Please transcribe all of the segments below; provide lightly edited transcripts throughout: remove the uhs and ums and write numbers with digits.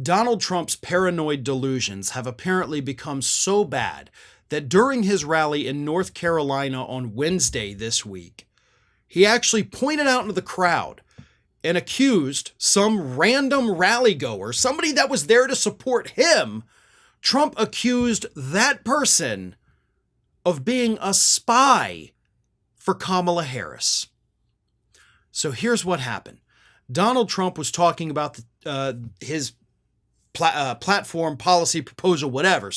Donald Trump's paranoid delusions have apparently become so bad that during his rally in North Carolina on Wednesday this week, he actually pointed out into the crowd and accused some random rally goer, somebody that was there to support him. Trump accused that person of being a spy for Kamala Harris. So here's what happened. Donald Trump was talking about his platform, policy, proposal, whatever,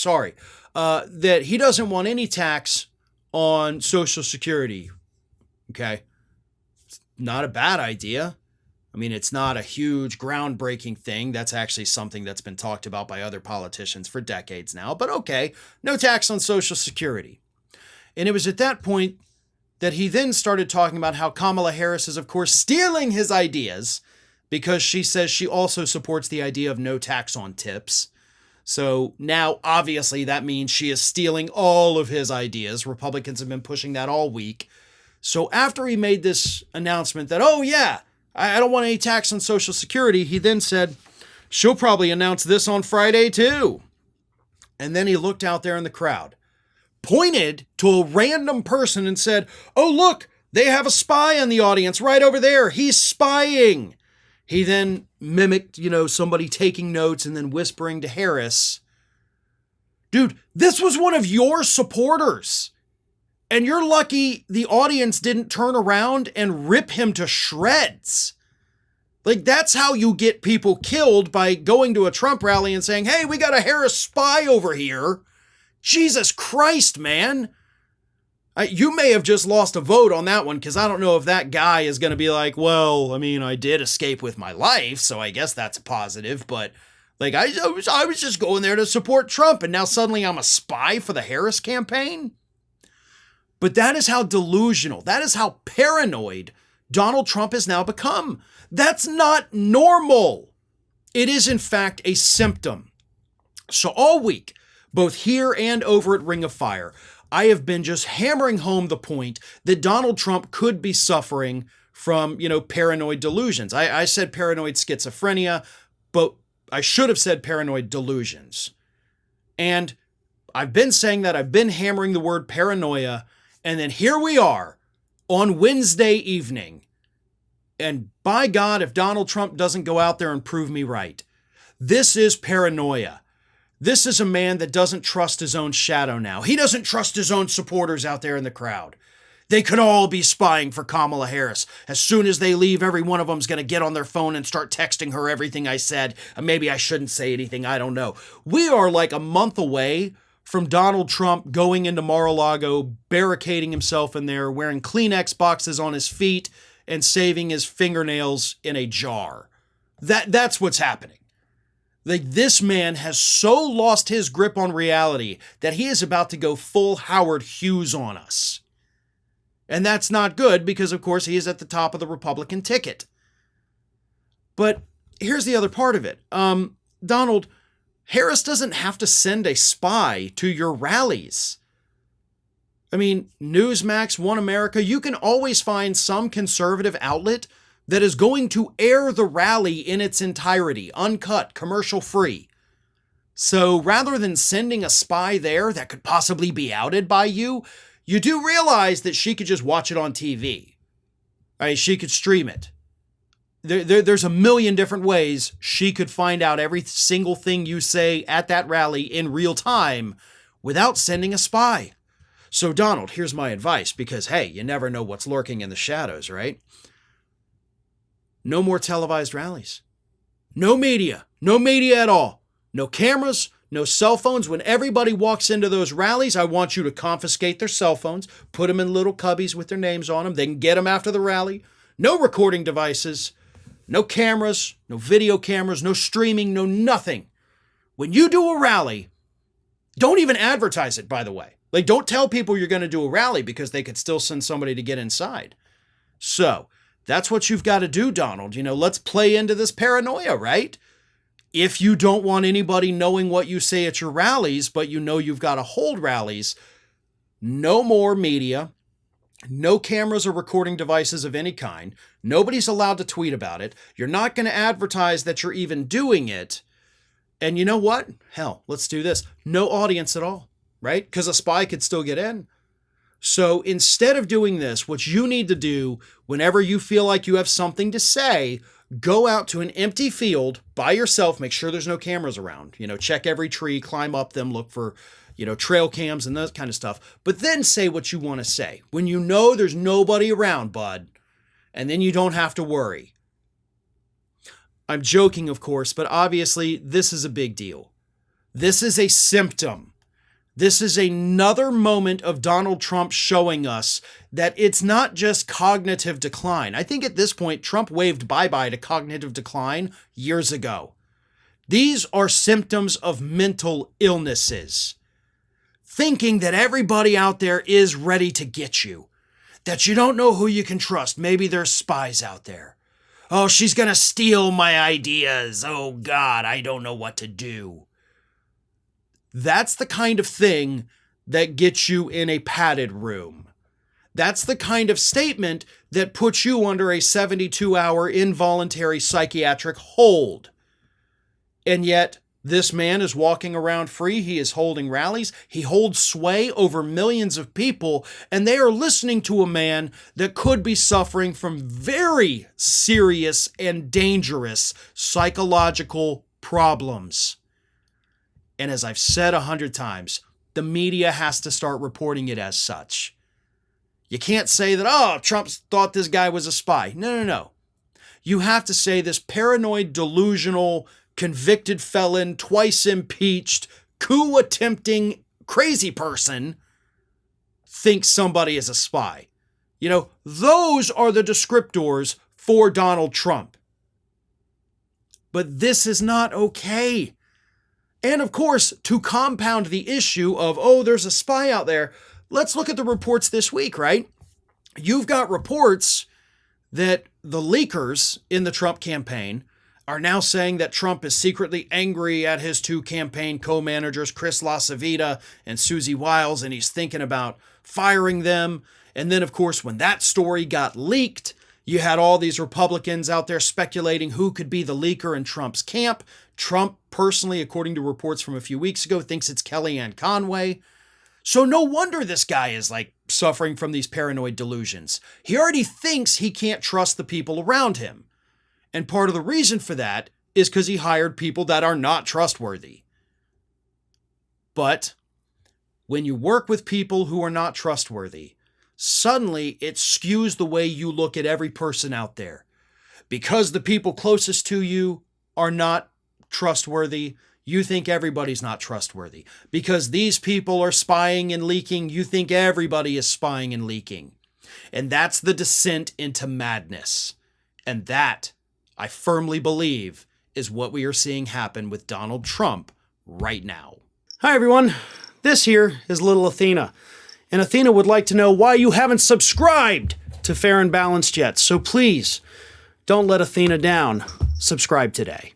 that he doesn't want any tax on Social Security. Okay? It's not a bad idea. I mean, it's not a huge groundbreaking thing. That's actually something that's been talked about by other politicians for decades now. But okay, no tax on Social Security. And it was at that point that he then started talking about how Kamala Harris is, of course, stealing his ideas because she says she also supports the idea of no tax on tips. So now, obviously, that means she is stealing all of his ideas. Republicans have been pushing that all week. So after he made this announcement that, oh yeah, I don't want any tax on Social Security, he then said, she'll probably announce this on Friday too. And then he looked out there in the crowd, pointed to a random person and said, oh, look, they have a spy in the audience right over there. He's spying. He then mimicked, somebody taking notes and then whispering to Harris, dude, this was one of your supporters. And you're lucky the audience didn't turn around and rip him to shreds. Like, that's how you get people killed, by going to a Trump rally and saying, hey, we got a Harris spy over here. Jesus Christ, man. You may have just lost a vote on that one, because I don't know if that guy is going to be like, well, I mean, I did escape with my life, so I guess that's a positive. But like, I was just going there to support Trump, and now suddenly I'm a spy for the Harris campaign? But that is how delusional, that is how paranoid Donald Trump has now become. That's not normal. It is, in fact, a symptom. So all week, both here and over at Ring of Fire, I have been just hammering home the point that Donald Trump could be suffering from, paranoid delusions. I said paranoid schizophrenia, but I should have said paranoid delusions. And I've been saying that, I've been hammering the word paranoia, and then here we are on Wednesday evening. And by God, if Donald Trump doesn't go out there and prove me right, this is paranoia. This is a man that doesn't trust his own shadow now. He doesn't trust his own supporters out there in the crowd. They could all be spying for Kamala Harris. As soon as they leave, every one of them's going to get on their phone and start texting her everything I said. Maybe I shouldn't say anything. I don't know. We are like a month away from Donald Trump going into Mar-a-Lago, barricading himself in there, wearing Kleenex boxes on his feet, and saving his fingernails in a jar. That's what's happening. Like, this man has so lost his grip on reality that he is about to go full Howard Hughes on us. And that's not good because, of course, he is at the top of the Republican ticket. But here's the other part of it. Donald, Harris doesn't have to send a spy to your rallies. I mean, Newsmax, One America, you can always find some conservative outlet that is going to air the rally in its entirety, uncut, commercial-free. So rather than sending a spy there that could possibly be outed by you, you do realize that she could just watch it on TV. Right? She could stream it. There's a million different ways she could find out every single thing you say at that rally in real time without sending a spy. So Donald, here's my advice, because hey, you never know what's lurking in the shadows, right? No more televised rallies. No media at all. No cameras, no cell phones. When everybody walks into those rallies, I want you to confiscate their cell phones, put them in little cubbies with their names on them. They can get them after the rally. No recording devices, no cameras, no video cameras, no streaming, no nothing. When you do a rally, don't even advertise it, by the way. Like, don't tell people you're going to do a rally because they could still send somebody to get inside. So that's what you've got to do, Donald. Let's play into this paranoia, right? If you don't want anybody knowing what you say at your rallies, but you've got to hold rallies, no more media, no cameras or recording devices of any kind. Nobody's allowed to tweet about it. You're not going to advertise that you're even doing it. And you know what? Hell, let's do this. No audience at all, right? Because a spy could still get in. So instead of doing this, what you need to do whenever you feel like you have something to say, go out to an empty field by yourself, make sure there's no cameras around, check every tree, climb up them, look for, trail cams and that kind of stuff, but then say what you want to say when you know there's nobody around, bud, and then you don't have to worry. I'm joking, of course, but obviously this is a big deal. This is a symptom. This is another moment of Donald Trump showing us that it's not just cognitive decline. I think at this point, Trump waved bye-bye to cognitive decline years ago. These are symptoms of mental illnesses. Thinking that everybody out there is ready to get you. That you don't know who you can trust. Maybe there's spies out there. Oh, she's going to steal my ideas. Oh, God, I don't know what to do. That's the kind of thing that gets you in a padded room. That's the kind of statement that puts you under a 72-hour involuntary psychiatric hold. And yet, this man is walking around free. He is holding rallies. He holds sway over millions of people, and they are listening to a man that could be suffering from very serious and dangerous psychological problems. And as I've said 100 times, the media has to start reporting it as such. You can't say that, Trump thought this guy was a spy. No. You have to say this paranoid, delusional, convicted felon, twice impeached, coup attempting crazy person thinks somebody is a spy. Those are the descriptors for Donald Trump. But this is not okay. And of course, to compound the issue of, there's a spy out there, let's look at the reports this week, right? You've got reports that the leakers in the Trump campaign are now saying that Trump is secretly angry at his two campaign co-managers, Chris LaCivita and Susie Wiles, and he's thinking about firing them. And then, of course, when that story got leaked, you had all these Republicans out there speculating who could be the leaker in Trump's camp. Trump, personally, according to reports from a few weeks ago, thinks it's Kellyanne Conway. So no wonder this guy is suffering from these paranoid delusions. He already thinks he can't trust the people around him. And part of the reason for that is because he hired people that are not trustworthy. But when you work with people who are not trustworthy, suddenly it skews the way you look at every person out there. Because the people closest to you are not trustworthy, you think everybody's not trustworthy. Because these people are spying and leaking, you think everybody is spying and leaking. And that's the descent into madness. And that, I firmly believe, is what we are seeing happen with Donald Trump right now. Hi, everyone. This here is little Athena. And Athena would like to know why you haven't subscribed to Fair and Balanced yet. So please, don't let Athena down. Subscribe today.